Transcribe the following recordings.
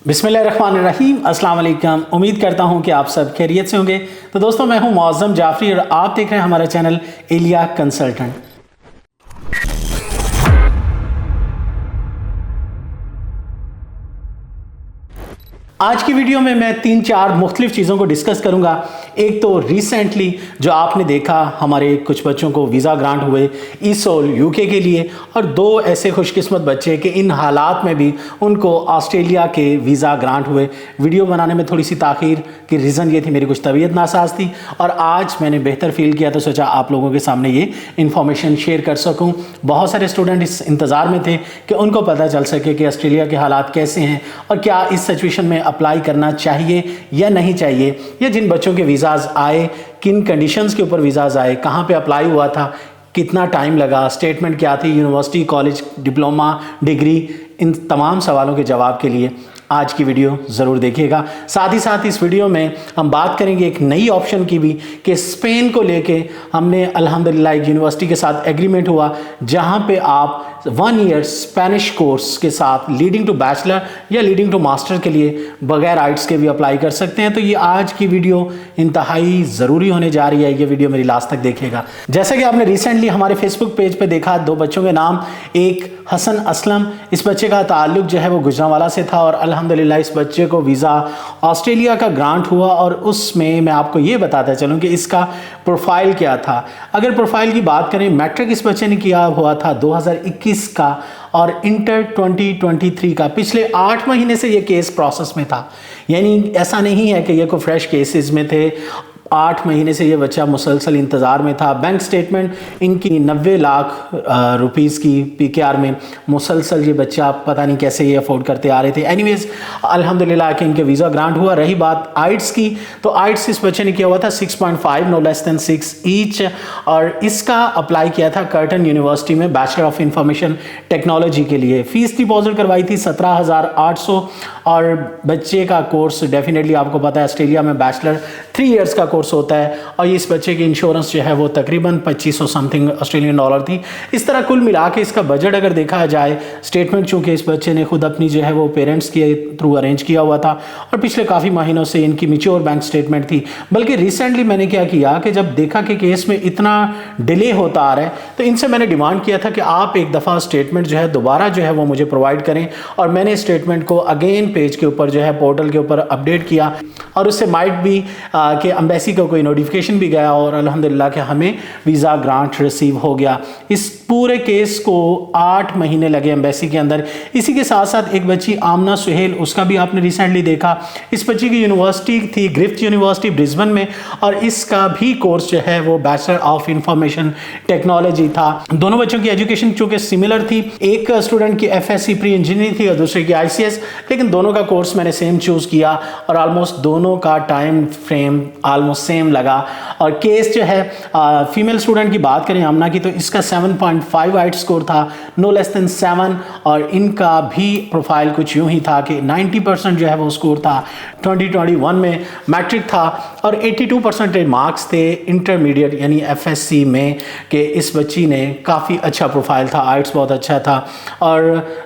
बिस्मिल्लाहिर्रहमानिर्रहीम, अस्सलाम वालेकुम। उम्मीद करता हूं कि आप सब खैरियत से होंगे। तो दोस्तों, मैं हूं मौज़म जाफ़री और आप देख रहे हैं हमारा चैनल एलिया कंसल्टेंट। आज की वीडियो में मैं 3-4 मुख्तलिफ चीज़ों को डिस्कस करूंगा। एक तो रिसेंटली जो आपने देखा, हमारे कुछ बच्चों को वीज़ा ग्रांट हुए ईसोल यूके के लिए, और 2 ऐसे खुशकिस्मत बच्चे कि इन हालात में भी उनको ऑस्ट्रेलिया के वीज़ा ग्रांट हुए। वीडियो बनाने में थोड़ी सी ताख़ीर की रीज़न ये थी, मेरी कुछ तबीयत नासाज थी और आज मैंने बेहतर फील किया तो सोचा आप लोगों के सामने ये इन्फॉर्मेशन शेयर कर सकूँ। बहुत सारे स्टूडेंट इस इंतज़ार में थे कि उनको पता चल सके कि ऑस्ट्रेलिया के हालात कैसे हैं और क्या इस सिचुएशन में अप्लाई करना चाहिए या नहीं चाहिए, या जिन बच्चों के वीज़ाज़ आए किन कंडीशंस के ऊपर वीज़ाज़ आए, कहाँ पे अप्लाई हुआ था, कितना टाइम लगा, स्टेटमेंट क्या थी, यूनिवर्सिटी, कॉलेज, डिप्लोमा, डिग्री, इन तमाम सवालों के जवाब के लिए आज की वीडियो ज़रूर देखिएगा। साथ ही साथ इस वीडियो में हम बात करेंगे एक नई ऑप्शन की भी कि स्पेन को लेके हमने अल्हम्दुलिल्लाह एक यूनिवर्सिटी के साथ एग्रीमेंट हुआ जहां पे आप 1 ईयर स्पेनिश कोर्स के साथ लीडिंग टू बैचलर या लीडिंग टू मास्टर के लिए बगैर आइट्स के भी अप्लाई कर सकते हैं। तो ये आज की वीडियो इंतहाई ज़रूरी होने जा रही है, ये वीडियो मेरी लास्ट तक देखिएगा। जैसा कि आपने रिसेंटली हमारे फेसबुक पेज पे देखा, 2 बच्चों के नाम, एक हसन असलम, इस बच्चे का ताल्लुक जो है वो गुजरांवाला से था और अल्हम्दुलिल्लाह इस बच्चे को वीज़ा ऑस्ट्रेलिया का ग्रांट हुआ। और उसमें मैं आपको ये बताता चलूँ कि इसका प्रोफाइल क्या था। अगर प्रोफाइल की बात करें, मैट्रिक इस बच्चे ने किया हुआ था 2021 का और इंटर 2023 का। पिछले 8 महीने से ये केस प्रोसेस में था, यानी ऐसा नहीं है कि ये कोई फ्रेश केसेस में थे। 8 महीने से ये बच्चा मुसलसल इंतज़ार में था। बैंक स्टेटमेंट इनकी 90 लाख रुपीस की PKR में मुसलसल ये बच्चा पता नहीं कैसे ये अफोर्ड करते आ रहे थे। एनीवेज अल्हम्दुलिल्लाह कि इनके वीज़ा ग्रांट हुआ। रही बात आइट्स की, तो आइट्स इस बच्चे ने किया हुआ था 6.5 नो लेस देन 6 ईच, और इसका अप्लाई किया था कर्टन यूनिवर्सिटी में बैचलर ऑफ इंफॉर्मेशन टेक्नोलॉजी के लिए। फ़ीस डिपॉजिट करवाई थी 17,800 और बच्चे का कोर्स डेफिनेटली आपको पता है ऑस्ट्रेलिया में बैचलर 3 ईयर्स का कोर्स होता है और इस बच्चे की इंश्योरेंस जो है वो तकरीबन 2500 समथिंग ऑस्ट्रेलियन डॉलर थी। इस तरह कुल मिला के इसका बजट अगर देखा जाए, स्टेटमेंट चूंकि इस बच्चे ने खुद अपनी जो है वो पेरेंट्स के थ्रू अरेंज किया हुआ था और पिछले काफ़ी महीनों से इनकी मैच्योर बैंक स्टेटमेंट थी। बल्कि रिसेंटली मैंने क्या किया कि जब देखा कि केस में इतना डिले होता आ रहा है तो इनसे मैंने डिमांड किया था कि आप एक दफ़ा स्टेटमेंट जो है दोबारा जो है वो मुझे प्रोवाइड करें, और मैंने स्टेटमेंट को अगेन पेज के ऊपर जो है पोर्टल के ऊपर अपडेट किया और उससे माइट भी कि एम्बेसी का कोई नोटिफिकेशन भी गया और अल्हम्दुलिल्लाह कि हमें वीज़ा ग्रांट रिसीव हो गया। इस पूरे केस को 8 महीने लगे एम्बेसी के अंदर। इसी के साथ साथ एक बच्ची आमना सुहेल, उसका भी आपने रिसेंटली देखा। इस बच्ची की यूनिवर्सिटी थी ग्रिफ्ट यूनिवर्सिटी ब्रिस्बेन में और इसका भी कोर्स जो है वो बैचलर ऑफ इंफॉर्मेशन टेक्नोलॉजी था। दोनों बच्चों की एजुकेशन चूंकि सिमिलर थी, एक स्टूडेंट की FSC प्री इंजीनियरिंग थी और दूसरे की ICS, लेकिन दोनों का कोर्स मैंने सेम चूज़ किया और ऑलमोस्ट दोनों का टाइम फ्रेम ऑलमोस्ट सेम लगा। और केस जो है फीमेल स्टूडेंट की बात करें आमना की, तो इसका 7.5 आइट स्कोर था, नो लेस देन 7, और इनका भी प्रोफाइल कुछ यूं ही था कि 90% जो है वो स्कोर था। 2021 में मैट्रिक था और 82% मार्क्स थे इंटरमीडिएट यानी FSC में, कि इस बच्ची ने काफ़ी अच्छा प्रोफाइल था, आइट्स बहुत अच्छा था। और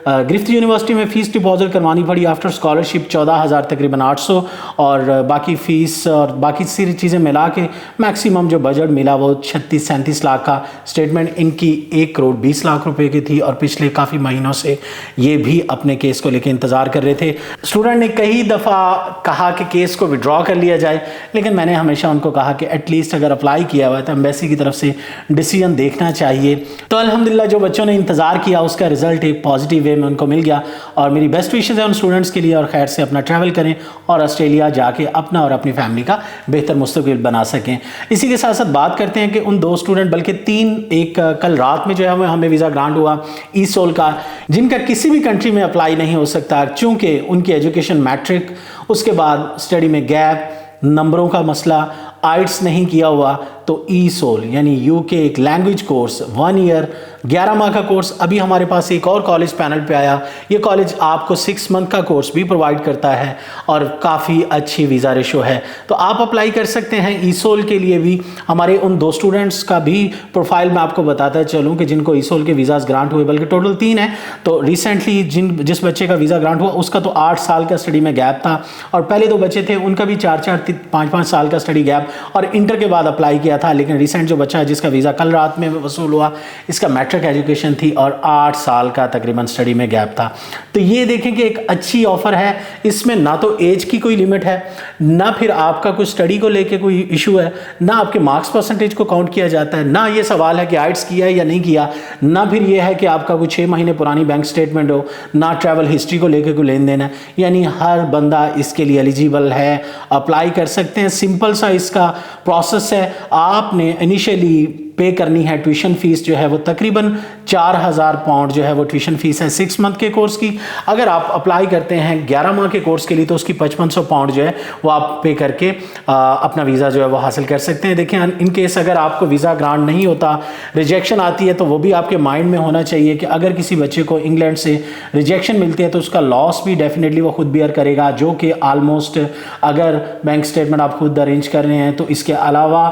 ग्रिफ्ट यूनिवर्सिटी में फ़ीस डिपॉजिट करवानी पड़ी आफ्टर स्कॉलरशिप 14,000 तकरीबन 800, और बाकी फ़ीस और बाकी सारी चीज़ें मिला के मैक्सिमम जो बजट मिला वो 36-37 लाख का। स्टेटमेंट इनकी 1 करोड़ 20 लाख रुपए की थी और पिछले काफ़ी महीनों से ये भी अपने केस को लेकर इंतज़ार कर रहे थे। स्टूडेंट ने कई दफ़ा कहा कि केस को विड्रॉ कर लिया जाए, लेकिन मैंने हमेशा उनको कहा कि एटलीस्ट अगर अप्लाई किया हुआ है तो एम्बेसी की तरफ से डिसीजन देखना चाहिए। तो अल्हम्दुलिल्लाह जो बच्चों ने इंतज़ार किया उसका रिजल्ट एक पॉजिटिव वे में उनको मिल गया और मेरी बेस्ट विशेज़ है उन स्टूडेंट्स के लिए, और खैर से अपना ट्रैवल करें और ऑस्ट्रेलिया जाके अपना और अपनी फैमिली का बेहतर मुस्तकबिल बना सकें। इसी के साथ साथ बात करते हैं कि उन 2 स्टूडेंट, बल्कि 3, एक कल रात में जो है हमें वीज़ा ग्रांट हुआ ईसोल का, जिनका किसी भी कंट्री में अप्लाई नहीं हो सकता चूँकि उनकी एजुकेशन मैट्रिक, उसके बाद स्टडी में गैप, नंबरों का मसला, आइट्स नहीं किया हुआ, तो ईसोल यानी यूके एक लैंग्वेज कोर्स 1 ईयर 11 माह का कोर्स। अभी हमारे पास एक और कॉलेज पैनल पे आया, ये कॉलेज आपको 6 मंथ का कोर्स भी प्रोवाइड करता है और काफ़ी अच्छी वीज़ा रेशो है। तो आप अप्लाई कर सकते हैं ईसोल के लिए भी। हमारे उन 2 स्टूडेंट्स का भी प्रोफाइल मैं आपको बताता चलूँ कि जिनको ईसोल के वीज़ाज ग्रांट हुए, बल्कि टोटल 3 है। तो रिसेंटली जिस बच्चे का वीज़ा ग्रांट हुआ उसका तो 8 साल का स्टडी में गैप था, और पहले 2 बच्चे थे उनका भी 4-5 साल का स्टडी गैप, और इंटर के बाद अप्लाई किया था। लेकिन रिसेंट जो बच्चा है जिसका वीज़ा कल रात में वसूल हुआ, इसका मैट्रिक एजुकेशन थी और 8 साल का तकरीबन स्टडी में गैप था। तो ये देखें कि एक अच्छी ऑफर है। इसमें ना तो एज की कोई लिमिट है, ना फिर आपका कुछ स्टडी को लेके कोई इशू है, ना आपके मार्क्स परसेंटेज को काउंट किया जाता है, ना ये सवाल है कि आइट्स किया है या नहीं किया, ना फिर ये है कि आपका कुछ 6 महीने पुरानी बैंक स्टेटमेंट हो, ना ट्रैवल हिस्ट्री को लेके कोई लेन देन है। यानी हर बंदा इसके लिए एलिजिबल है, अप्लाई कर सकते हैं। सिंपल सा इसका प्रोसेस है। आपने इनिशियली पे करनी है ट्यूशन फीस जो है वो तकरीबन 4000 पाउंड जो है वो ट्यूशन फीस है 6 मंथ के कोर्स की। अगर आप अप्लाई करते हैं 11 माह के कोर्स के लिए तो उसकी 5500 पाउंड जो है वो आप पे करके अपना वीज़ा जो है वो हासिल कर सकते हैं। देखिए, इन केस अगर आपको वीज़ा ग्रांट नहीं होता, रिजेक्शन आती है, तो वो भी आपके माइंड में होना चाहिए कि अगर किसी बच्चे को इंग्लैंड से रिजेक्शन मिलती है तो उसका लॉस भी डेफिनेटली वो खुद बियर करेगा, जो कि ऑलमोस्ट अगर बैंक स्टेटमेंट आप खुद अरेंज कर रहे हैं तो इसके अलावा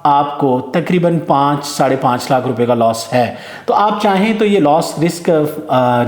आपको तकरीबन 5-5.5 लाख रुपए का लॉस है। तो आप चाहें तो ये लॉस रिस्क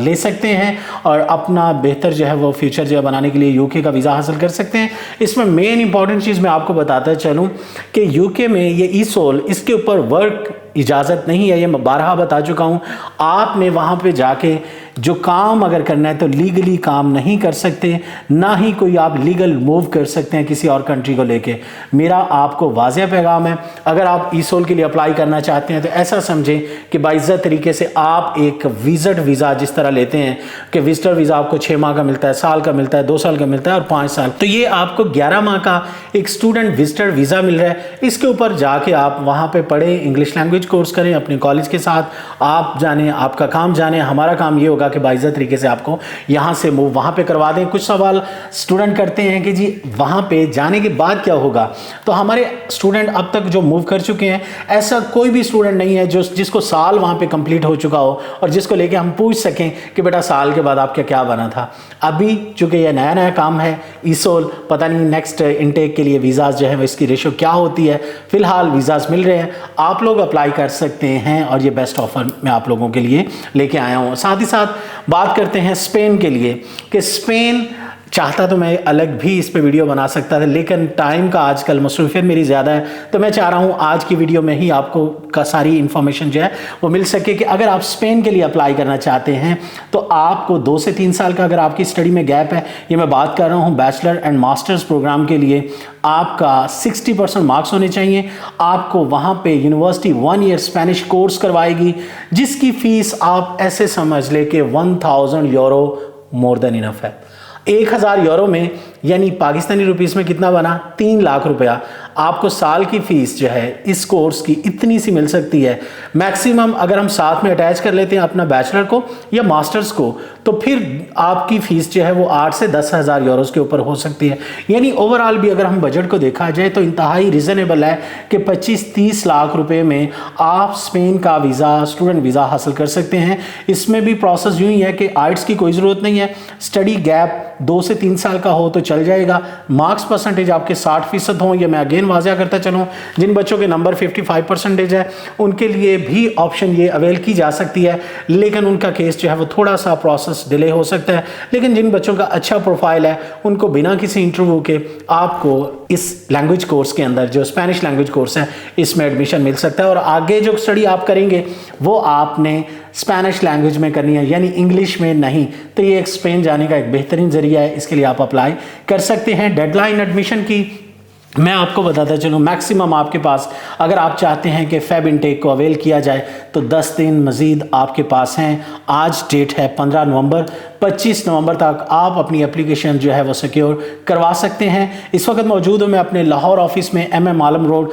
ले सकते हैं और अपना बेहतर जो है वो फ्यूचर जो है बनाने के लिए यूके का वीज़ा हासिल कर सकते हैं। इसमें मेन इंपॉर्टेंट चीज़ मैं आपको बताता चलूँ कि यूके में ये ईसोल, इसके ऊपर वर्क इजाज़त नहीं है, ये मैं बारहा बता चुका हूँ। आपने वहाँ पे जाके जो काम अगर करना है तो लीगली काम नहीं कर सकते, ना ही कोई आप लीगल मूव कर सकते हैं किसी और कंट्री को लेके। मेरा आपको वाज़ेह पैगाम है, अगर आप ईसोल के लिए अप्लाई करना चाहते हैं तो ऐसा समझें कि बाइज़्ज़त तरीके से आप एक विजिट वीज़ा जिस तरह लेते हैं कि विजिटर वीज़ा आपको 6 माह का मिलता है, साल का मिलता है, 2 साल का मिलता है और 5 साल, तो ये आपको 11 माह का एक स्टूडेंट विजिटर वीज़ा मिल रहा है। इसके ऊपर जाके आप वहाँ पर पढ़ें, इंग्लिश लैंग्वेज कोर्स करें अपने कॉलेज के साथ, आप जाने, आपका काम जाने। हमारा काम ये होगा कि बाइज़्ज़त तरीके से आपको यहाँ से मूव वहाँ पे करवा दें। कुछ सवाल स्टूडेंट करते हैं कि जी वहाँ पे जाने के बाद क्या होगा, तो हमारे स्टूडेंट अब तक जो मूव कर चुके हैं, ऐसा कोई भी स्टूडेंट नहीं है जिसको साल वहाँ पे कंप्लीट हो चुका हो और जिसको लेके हम पूछ सकें कि बेटा साल के बाद आपका क्या बना था। अभी चूँकि यह नया नया काम है ईसोल, पता नहीं नेक्स्ट इनटेक के लिए वीज़ाज जो है इसकी रेशो क्या होती है। फिलहाल वीज़ाज मिल रहे हैं, आप लोग अप्लाई कर सकते हैं और ये बेस्ट ऑफर मैं आप लोगों के लिए लेके आया हूँ। साथ ही साथ बात करते हैं स्पेन के लिए कि स्पेन चाहता तो मैं अलग भी इस पे वीडियो बना सकता था, लेकिन टाइम का आजकल मसरूफियत मेरी ज़्यादा है, तो मैं चाह रहा हूँ आज की वीडियो में ही आपको का सारी इन्फॉर्मेशन जो है वो मिल सके कि अगर आप स्पेन के लिए अप्लाई करना चाहते हैं तो आपको 2 से 3 साल का अगर आपकी स्टडी में गैप है, ये मैं बात कर रहा हूँ बैचलर एंड मास्टर्स प्रोग्राम के लिए, आपका 60% मार्क्स होने चाहिए। आपको वहाँ पे यूनिवर्सिटी 1 ईयर स्पेनिश कोर्स करवाएगी, जिसकी फ़ीस आप ऐसे समझ ले कि 1000 यूरो मोर देन इनफ है। 1000 यूरो में यानी पाकिस्तानी रुपीस में कितना बना, 3 लाख रुपया। आपको साल की फीस जो है इस कोर्स की इतनी सी मिल सकती है। मैक्सिमम अगर हम साथ में अटैच कर लेते हैं अपना बैचलर को या मास्टर्स को, तो फिर आपकी फ़ीस जो है वो 8 से 10,000 यूरोज़ के ऊपर हो सकती है। यानी ओवरऑल भी अगर हम बजट को देखा जाए तो इंतहाई रीज़नेबल है कि 25-30 लाख रुपए में आप स्पेन का वीज़ा, स्टूडेंट वीज़ा हासिल कर सकते हैं। इसमें भी प्रोसेस यूँ ही है कि आइट्स की कोई ज़रूरत नहीं है, स्टडी गैप 2 से 3 साल का हो तो चल जाएगा। मार्क्स परसेंटेज आपके 60% हों, ये मैं अगेन वाज़ा करता चलूँ। जिन बच्चों के नंबर 55% है उनके लिए भी ऑप्शन ये अवेल की जा सकती है, लेकिन उनका केस जो है वो थोड़ा सा प्रोसेस डिले हो सकता है। लेकिन जिन बच्चों का अच्छा प्रोफाइल है उनको बिना किसी इंटरव्यू के आपको इस लैंग्वेज कोर्स के अंदर, जो स्पेनिश लैंग्वेज कोर्स है, इसमें एडमिशन मिल सकता है। और आगे जो स्टडी आप करेंगे वो आपने स्पेनिश लैंग्वेज में करनी है, यानी इंग्लिश में नहीं। तो ये एक स्पेन जाने का एक बेहतरीन जरिया है, इसके लिए आप अप्लाई कर सकते हैं। डेडलाइन एडमिशन की मैं आपको बताता चलूँ, मैक्सिमम आपके पास अगर आप चाहते हैं कि फेब इनटेक को अवेल किया जाए तो 10 दिन मज़ीद आपके पास हैं। आज डेट है 15 नवंबर, 25 नवंबर तक आप अपनी एप्लीकेशन जो है वो सिक्योर करवा सकते हैं। इस वक्त मौजूद हूँ मैं अपने लाहौर ऑफिस में, MM आलम रोड,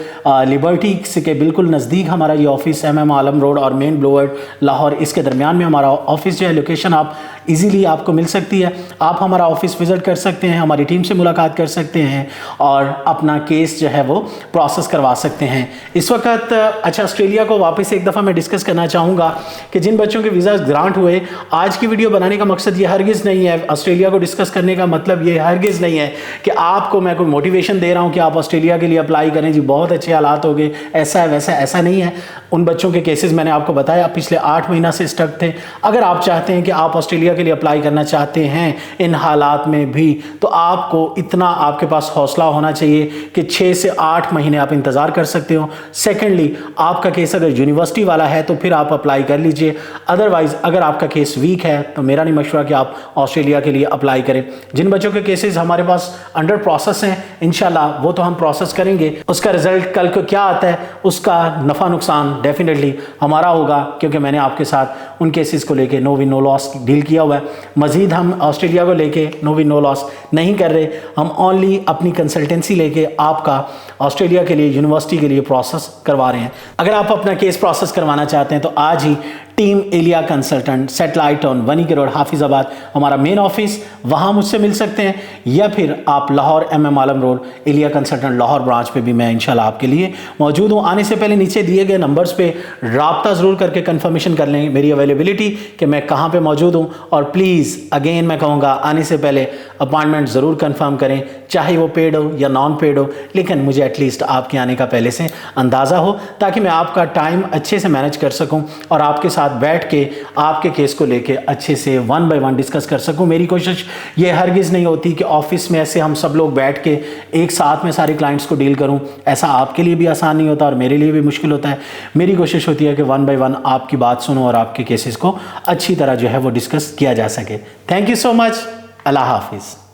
लिबर्टी के बिल्कुल नज़दीक हमारा ये ऑफिस MM आलम रोड और मेन ब्लोवर्ड लाहौर, इसके दरमियान में हमारा ऑफिस जो है। लोकेशन आप इजीली आपको मिल सकती है। आप हमारा ऑफिस विजिट कर सकते हैं, हमारी टीम से मुलाकात कर सकते हैं और अपना केस जो है वो प्रोसेस करवा सकते हैं। इस वक्त अच्छा, ऑस्ट्रेलिया को वापस एक दफ़ा मैं डिस्कस करना चाहूँगा कि जिन बच्चों के वीज़ा ग्रांट हुए, आज की वीडियो बनाने का मकसद ये हरगिज़ नहीं है, ऑस्ट्रेलिया को डिस्कस करने का मतलब ये हरगिज़ नहीं है कि आपको मैं कोई मोटिवेशन दे रहा हूँ कि आप ऑस्ट्रेलिया के लिए अप्लाई करें, जी बहुत अच्छे हालात हो गए, ऐसा है वैसा, ऐसा नहीं है। उन बच्चों के केसेस मैंने आपको बताया पिछले 8 महीना से स्टक थे। अगर आप चाहते हैं कि आप ऑस्ट्रेलिया के लिए अप्लाई करना चाहते हैं इन हालात में भी, तो आपको इतना आपके पास हौसला होना चाहिए कि 6 से 8 महीने आप इंतज़ार कर सकते हो। सेकेंडली, आपका केस अगर यूनिवर्सिटी वाला है तो फिर आप अप्लाई कर लीजिए। अदरवाइज अगर आपका केस वीक है तो मेरा नहीं मशवरा कि आप ऑस्ट्रेलिया के लिए अप्लाई करें। जिन बच्चों के केसेस हमारे पास अंडर प्रोसेस हैं, इंशाल्लाह वो तो हम प्रोसेस करेंगे। उसका रिजल्ट कल को क्या आता है, उसका नफ़ा नुकसान डेफिनेटली हमारा होगा, क्योंकि मैंने आपके साथ उन केसेस को लेके no win no loss deal किया हुआ है। मजीद हम ऑस्ट्रेलिया को लेके नो विन नो लॉस नहीं कर रहे, हम ओनली अपनी कंसल्टेंसी लेके आपका ऑस्ट्रेलिया के लिए यूनिवर्सिटी के लिए प्रोसेस करवा रहे हैं। अगर आप अपना केस प्रोसेस करवाना चाहते हैं तो आज ही team Aliya consultant, satellite on वनी के रोड, हाफिजाबाद, हमारा मेन ऑफिस, वहाँ मुझसे मिल सकते हैं, या फिर आप Lahore MM Alam road Aliya consultant Lahore branch पे भी मैं इंशाल्लाह आपके लिए मौजूद हूँ। आने से पहले नीचे दिए गए नंबर्स पे राब्ता ज़रूर करके कंफर्मेशन कर लें मेरी अवेलेबिलिटी कि मैं कहाँ पे मौजूद हूँ। और प्लीज़ अगेन मैं कहूँगा, आने से पहले अपॉइंटमेंट ज़रूर कन्फर्म करें, चाहे वो पेड हो या नॉन पेड हो, लेकिन मुझे एटलीस्ट आपके आने का पहले से अंदाज़ा हो, ताकि मैं आपका टाइम अच्छे से मैनेज कर सकूँ और आपके साथ बैठ के आपके केस को लेके अच्छे से 1 बाय 1 डिस्कस कर सकूं। मेरी कोशिश ये हरगिज़ नहीं होती कि ऑफिस में ऐसे हम सब लोग बैठ के एक साथ में सारे क्लाइंट्स को डील करूं। ऐसा आपके लिए भी आसान नहीं होता और मेरे लिए भी मुश्किल होता है। मेरी कोशिश होती है कि 1 बाय 1 आपकी बात सुनूं और आपके केसेस को अच्छी तरह जो है वो डिस्कस किया जा सके। Thank you so much. अल्लाह हाफिज़।